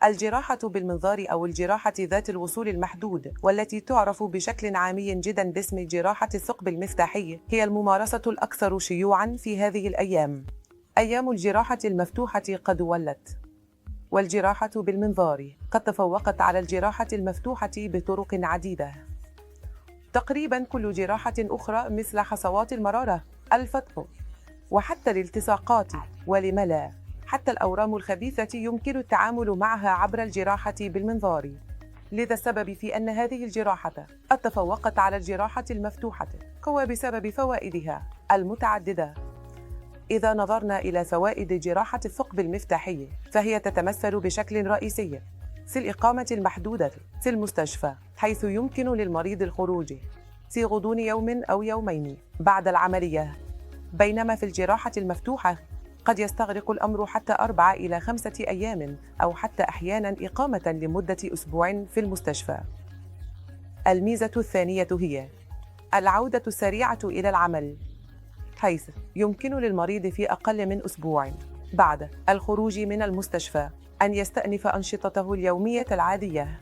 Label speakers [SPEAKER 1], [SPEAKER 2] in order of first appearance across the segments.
[SPEAKER 1] الجراحة بالمنظار أو الجراحة ذات الوصول المحدود، والتي تعرف بشكل عامي جدا باسم جراحة الثقب المفتاحي، هي الممارسة الأكثر شيوعا في هذه الأيام. أيام الجراحة المفتوحة قد ولت، والجراحة بالمنظار قد تفوقت على الجراحة المفتوحة بطرق عديدة. تقريبا كل جراحة أخرى مثل حصوات المرارة، الفتق، وحتى الالتصاقات، ولم لا حتى الأورام الخبيثة يمكن التعامل معها عبر الجراحة بالمنظار. لذا السبب في أن هذه الجراحة قد تفوقت على الجراحة المفتوحة هو بسبب فوائدها المتعددة. إذا نظرنا إلى فوائد جراحة الثقب المفتاحي فهي تتمثل بشكل رئيسي في الإقامة المحدودة في المستشفى، حيث يمكن للمريض الخروج في غضون يوم أو يومين بعد العملية، بينما في الجراحة المفتوحة قد يستغرق الأمر حتى 4 إلى 5 أيام، أو حتى أحياناً إقامة لمدة أسبوع في المستشفى. الميزة الثانية هي العودة السريعة إلى العمل، حيث يمكن للمريض في أقل من أسبوع بعد الخروج من المستشفى أن يستأنف أنشطته اليومية العادية،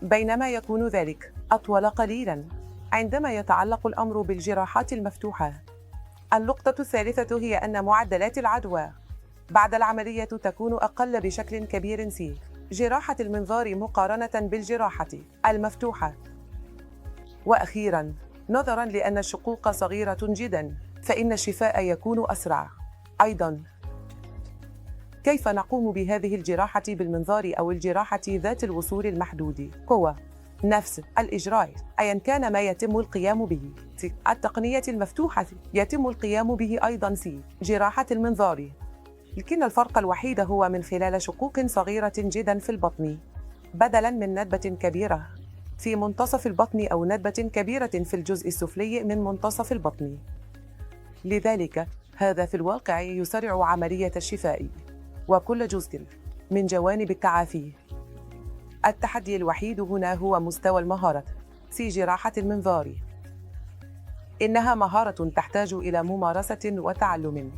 [SPEAKER 1] بينما يكون ذلك أطول قليلاً عندما يتعلق الأمر بالجراحات المفتوحة. النقطة الثالثة هي أن معدلات العدوى بعد العملية تكون أقل بشكل كبير في جراحة المنظار مقارنة بالجراحة المفتوحة. وأخيراً، نظراً لأن الشقوق صغيرة جداً، فإن الشفاء يكون أسرع. أيضاً، كيف نقوم بهذه الجراحة بالمنظار أو الجراحة ذات الوصول المحدود؟ هو نفس الإجراء أيا كان ما يتم القيام به في التقنية المفتوحة يتم القيام به أيضاً في جراحة المنظار، لكن الفرق الوحيد هو من خلال شقوق صغيرة جداً في البطن بدلاً من ندبة كبيرة في منتصف البطن أو ندبة كبيرة في الجزء السفلي من منتصف البطن. لذلك هذا في الواقع يسرع عملية الشفاء وكل جزء من جوانب التعافي. التحدي الوحيد هنا هو مستوى المهارة في جراحة المنظار. إنها مهارة تحتاج إلى ممارسة وتعلم.